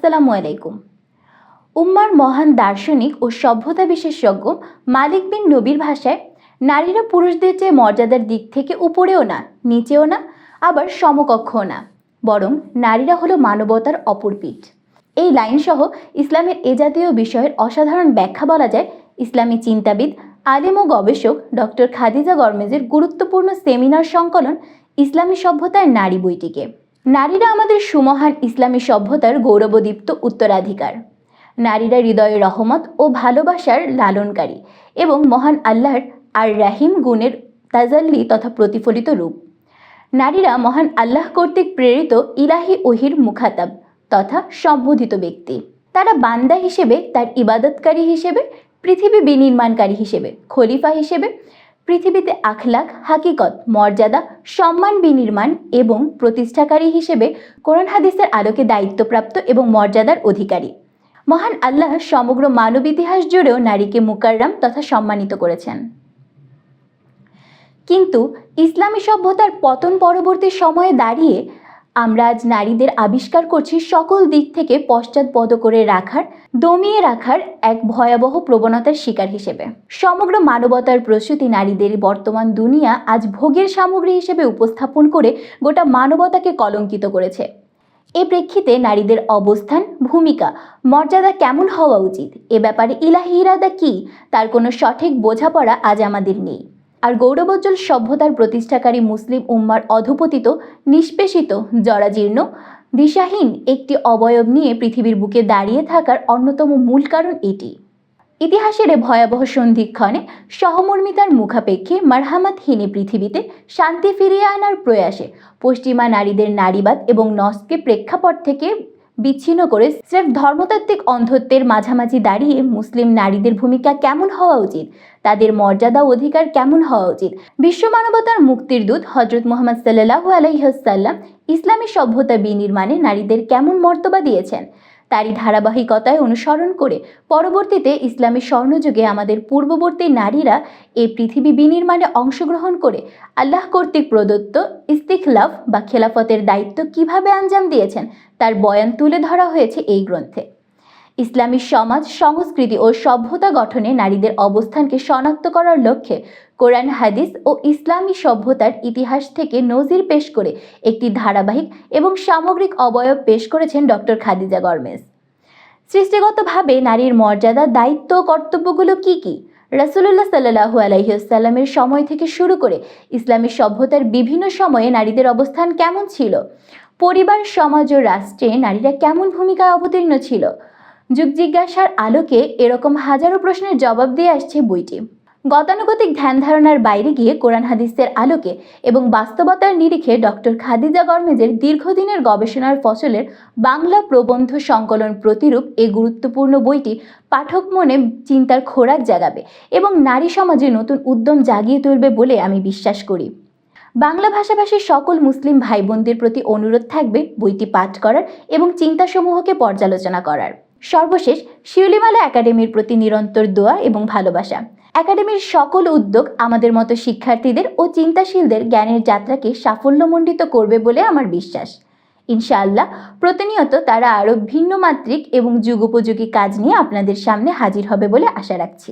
আসসালামু আলাইকুম। উম্মার মহান দার্শনিক ও সভ্যতা বিশেষজ্ঞ মালিক বিন নবীর ভাষায়, নারীরা পুরুষদের চেয়ে মর্যাদার দিক থেকে উপরেও না, নিচেও না, আবার সমকক্ষও না, বরং নারীরা হলো মানবতার অপর পিঠ। এই লাইন সহ ইসলামের এ জাতীয় বিষয়ের অসাধারণ ব্যাখ্যা বলা যায় ইসলামী চিন্তাবিদ, আলেম ও গবেষক ডক্টর খাদিজা গরমেজের গুরুত্বপূর্ণ সেমিনার সংকলন ইসলামী সভ্যতায় নারী বইটিকে। নারীরা আমাদের সুমহান ইসলামী সভ্যতার গৌরবোদ্দীপ্ত উত্তরাধিকার। নারীরা হৃদয়ে রহমত ও ভালোবাসার লালনকারী এবং মহান আল্লাহর আর রাহিম গুণের তাজাল্লি তথা প্রতিফলিত রূপ। নারীরা মহান আল্লাহ কর্তৃক প্রেরিত ইলাহি ওহির মুখাতাব তথা সম্বোধিত ব্যক্তি। তারা বান্দা হিসেবে, তার ইবাদতকারী হিসেবে, পৃথিবী বিনির্মাণকারী হিসেবে, খলিফা হিসেবে, পৃথিবীতে আখলাক, হাকিকত, মর্যাদা, সম্মান বিনির্মাণ এবং প্রতিষ্ঠাকারী হিসেবে কোরআন হাদিসের আলোকে দায়িত্বপ্রাপ্ত এবং মর্যাদার অধিকারী। মহান আল্লাহ সমগ্র মানব ইতিহাস জুড়েও নারীকে মুকাররাম তথা সম্মানিত করেছেন। কিন্তু ইসলামী সভ্যতার পতন পরবর্তী সময়ে দাঁড়িয়ে আমরা আজ নারীদের আবিষ্কার করছি সকল দিক থেকে পশ্চাৎপদ করে রাখার, দমিয়ে রাখার এক ভয়াবহ প্রবণতার শিকার হিসেবে। সমগ্র মানবতার প্রসূতি নারীদের বর্তমান দুনিয়া আজ ভোগের সামগ্রী হিসেবে উপস্থাপন করে গোটা মানবতাকে কলঙ্কিত করেছে। এ প্রেক্ষিতে নারীদের অবস্থান, ভূমিকা, মর্যাদা কেমন হওয়া উচিত, এ ব্যাপারে ইলাহি ইরাদা কি, তার কোনো সঠিক বোঝাপড়া আজ আমাদের নেই। আর গৌরবোজ্জ্বল সভ্যতার প্রতিষ্ঠাকারী মুসলিম উম্মার অধঃপতিত, নিষ্পেষিত, জরাজীর্ণ, দিশাহীন একটি অবয়ব নিয়ে পৃথিবীর বুকে দাঁড়িয়ে থাকার অন্যতম মূল কারণ এটি। ইতিহাসের এ ভয়াবহ সন্ধিক্ষণে সহমর্মিতার মুখাপেক্ষে মারহামাতহীন পৃথিবীতে শান্তি ফিরিয়ে আনার প্রয়াসে পশ্চিমা নারীদের নারীবাদ এবং নসকে প্রেক্ষাপট থেকে বিচ্ছিন্ন করে স্রেফ ধর্মতাত্ত্বিক অন্ধত্বের মাঝামাঝি দাঁড়িয়ে মুসলিম নারীদের ভূমিকা কেমন হওয়া উচিত, তাদের মর্যাদা অধিকার কেমন হওয়া উচিত, বিশ্ব মানবতার মুক্তির দূত হজরত মুহাম্মদ সাল্লাল্লাহু আলাইহি ওয়াসাল্লাম ইসলামী সভ্যতা বিনির্মাণে নারীদের কেমন মর্তবা দিয়েছেন, তারই ধারাবাহিকতায় অনুসরণ করে পরবর্তীতে ইসলামী স্বর্ণযুগে আমাদের পূর্ববর্তী নারীরা এই পৃথিবী বিনির্মাণে অংশগ্রহণ করে আল্লাহ কর্তৃক প্রদত্ত ইস্তিখলাফ বা খেলাফতের দায়িত্ব কিভাবে আঞ্জাম দিয়েছেন তার বয়ান তুলে ধরা হয়েছে এই গ্রন্থে। ইসলামী সমাজ, সংস্কৃতি ও সভ্যতা গঠনে নারীদের অবস্থানকে শনাক্ত করার লক্ষ্যে কোরআন, হাদিস ও ইসলামী সভ্যতার ইতিহাস থেকে নজির পেশ করে একটি ধারাবাহিক এবং সামগ্রিক অবয়ব পেশ করেছেন ডক্টর খাদিজা গরমেজ। সৃষ্টিগতভাবে নারীর মর্যাদা, দায়িত্ব ও কর্তব্যগুলো কি কি, রাসূলুল্লাহ সাল্লাল্লাহু আলাইহি ওয়াসাল্লামের সময় থেকে শুরু করে ইসলামী সভ্যতার বিভিন্ন সময়ে নারীদের অবস্থান কেমন ছিল, পরিবার, সমাজ ও রাষ্ট্রে নারীরা কেমন ভূমিকায় অবতীর্ণ ছিল, যুগ জিজ্ঞাসার আলোকে এরকম হাজারো প্রশ্নের জবাব দিয়ে আসছে বইটি। গতানুগতিক ধ্যান ধারণার বাইরে গিয়ে কোরআন হাদিসের আলোকে এবং বাস্তবতার নিরিখে ডক্টর খাদিজা গরমেজের দীর্ঘদিনের গবেষণার ফসলের বাংলা প্রবন্ধ সংকলন প্রতিরূপ এই গুরুত্বপূর্ণ বইটি পাঠক মনে চিন্তার খোরাক জাগাবে এবং নারী সমাজে নতুন উদ্যম জাগিয়ে তুলবে বলে আমি বিশ্বাস করি। বাংলা ভাষাভাষীর সকল মুসলিম ভাই বোনদের প্রতি অনুরোধ থাকবে বইটি পাঠ করার এবং চিন্তাসমূহকে পর্যালোচনা করার। সর্বশেষ, শিউলিমালা একাডেমির প্রতি নিরন্তর দোয়া এবং ভালোবাসা। একাডেমির সকল উদ্যোগ আমাদের মতো শিক্ষার্থীদের ও চিন্তাশীলদের জ্ঞানের যাত্রাকে সাফল্যমণ্ডিত করবে বলে আমার বিশ্বাস। ইনশাআল্লাহ প্রতিনিয়ত তারা আরও ভিন্ন মাত্রিক এবং যুগোপযোগী কাজ নিয়ে আপনাদের সামনে হাজির হবে বলে আশা রাখছি।